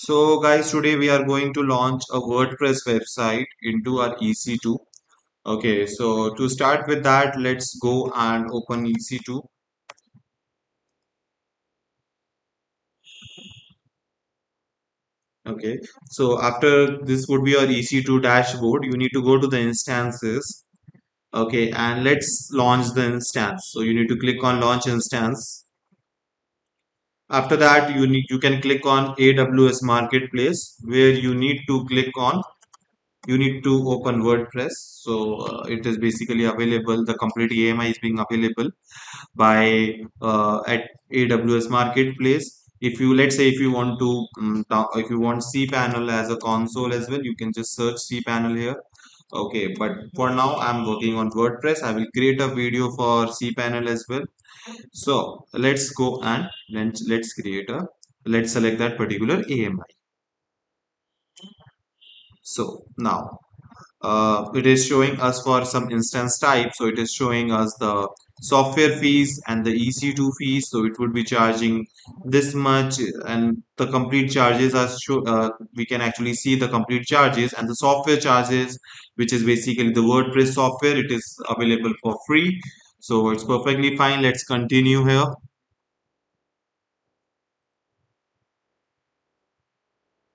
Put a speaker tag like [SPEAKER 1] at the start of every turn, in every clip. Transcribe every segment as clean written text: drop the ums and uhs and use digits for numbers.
[SPEAKER 1] So guys, today we are going to launch a WordPress website into our EC2. Okay, so to start with that, let's go and open EC2. Okay, so after this would be your EC2 dashboard, you need to go to the instances. Okay, and let's launch the instance. So you need to click on launch instance. After that, you can click on AWS Marketplace where you need to open WordPress. So it is basically available. The complete AMI is being available by at AWS Marketplace. If you let's say if you want to if you want cPanel as a console as well, you can just search cPanel here. Okay, but for now I'm working on WordPress. I will create a video for cPanel as well. So let's go and let's select that particular AMI. So now it is showing us for some instance type. So it is showing us the software fees and the EC2 fees. So it would be charging this much, and the complete charges are we can actually see the complete charges and the software charges, which is basically the WordPress software. It is available for free. So it's perfectly fine. Let's continue here.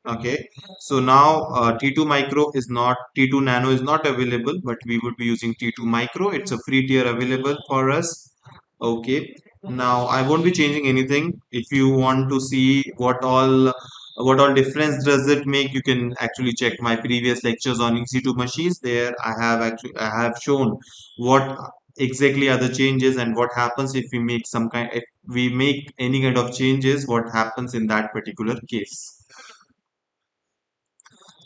[SPEAKER 1] Okay, so now T2 Micro is not T2 Nano is not available, but we would be using T2 Micro. It's a free tier available for us. Okay, now I won't be changing anything. If you want to see what all difference does it make, you can actually check my previous lectures on EC2 machines. There I have shown what exactly are the changes and what happens if we make any kind of changes, what happens in that particular case.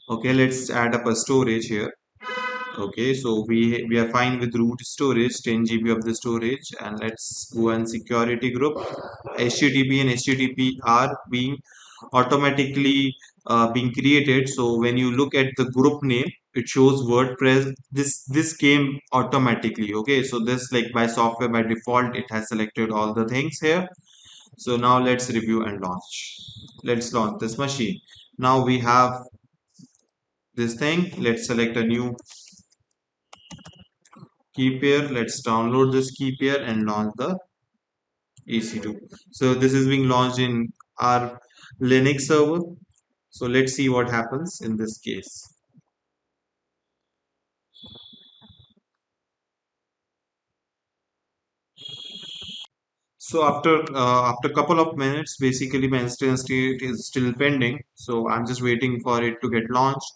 [SPEAKER 1] Okay, let's add up a storage here. Okay, so we are fine with root storage, 10 GB of the storage, and let's go and security group. HTTP and HTTP are being automatically being created. So when you look at the group name, it shows WordPress. This came automatically. Okay, so this like by software by default, it has selected all the things here. So now let's review and launch. Let's launch this machine. Now we have this thing. Let's select a new key pair. Let's download this key pair and launch the EC2. So this is being launched in our Linux server. So let's see what happens in this case. So after a couple of minutes, basically my instance state is still pending. So I'm just waiting for it to get launched.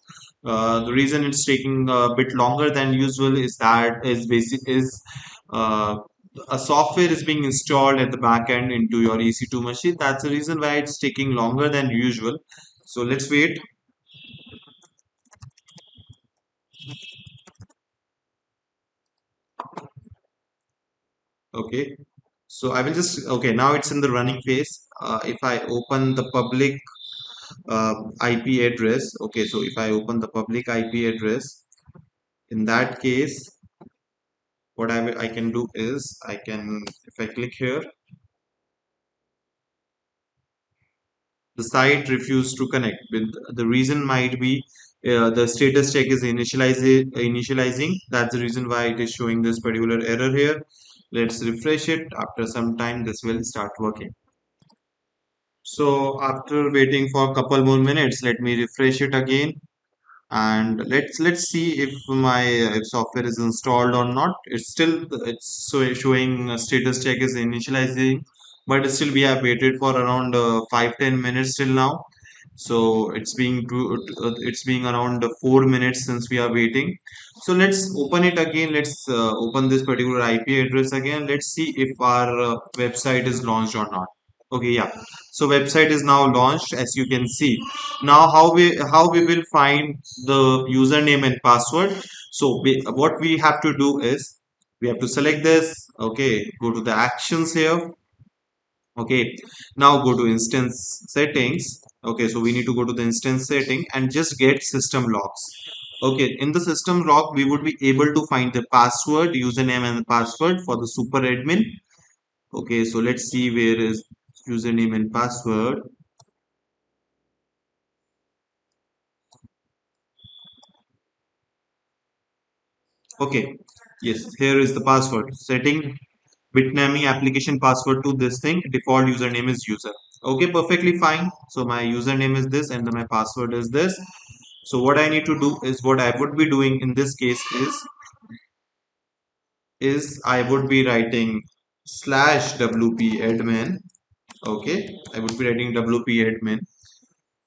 [SPEAKER 1] The reason it's taking a bit longer than usual is that is basic is uh, a software is being installed at the back end into your EC2 machine. That's the reason why it's taking longer than usual. So let's wait. Okay. So I will just okay. Now it's in the running phase. If I open the public IP address. Okay, so if I open the public IP address, in that case, what I can do is if I click here, the site refused to connect. With the reason might be the status check is initializing. That's the reason why it is showing this particular error here. Let's refresh it. After some time, this will start working. So after waiting for a couple more minutes, let me refresh it again. And let's see if my if software is installed or not. It's so showing status check is initializing, but still we have waited for around 5-10 minutes till now. So it's being around 4 minutes since we are waiting. So let's open it again. Let's open this particular IP address again. Let's see if our website is launched or not. Okay, yeah. So website is now launched, as you can see. Now how we will find the username and password. So what we have to do is we have to select this. Okay, go to the actions here. Okay, now go to instance settings. Okay, so we need to go to the instance setting and just get system logs. Okay, in the system log, we would be able to find the password, username, and the password for the super admin. Okay, so let's see where is username and password. Okay, yes, here is the password. Setting Bitnami application password to this thing. Default username is user. Okay, perfectly fine. So my username is this and then my password is this. So what I need to do is what I would be doing in this case is I would be writing slash wp admin. Okay, I would be writing wp admin.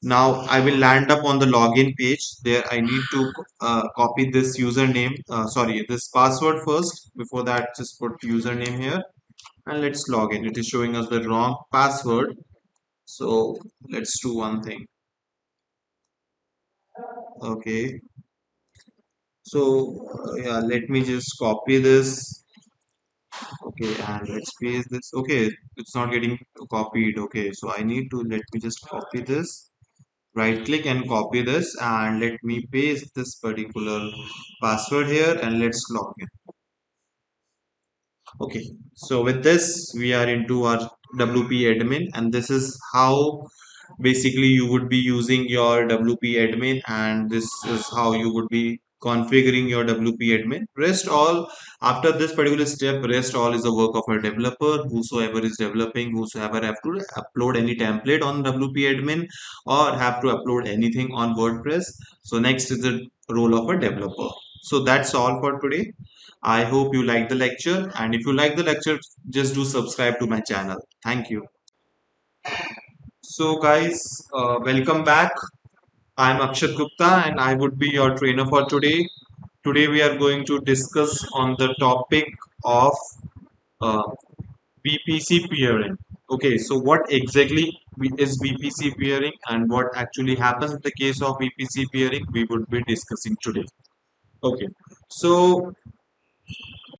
[SPEAKER 1] Now I will land up on the login page. There I need to copy this username, sorry, this password first. Before that, just put username here and let's log in. It is showing us the wrong password. So let's do one thing. Okay. So yeah, let me just copy this. Okay, and let's paste this. Okay, it's not getting copied. Okay, so I need to let me just copy this. Right click and copy this and let me paste this particular password here and let's log in. Okay, so with this, we are into our WP admin, and this is how basically you would be using your WP admin, and this is how you would be configuring your WP admin. Rest all, after this particular step, rest all is the work of a developer. Whosoever is developing, whosoever have to upload any template on WP admin or have to upload anything on WordPress. So next is the role of a developer. So that's all for today. I hope you like the lecture, and if you like the lecture, just do subscribe to my channel. Thank you. So, guys, welcome back. I'm Akshat Gupta, and I would be your trainer for today. Today, we are going to discuss on the topic of uh, VPC peering. Okay, so what exactly is VPC peering, and what actually happens in the case of VPC peering, we would be discussing today. Okay, so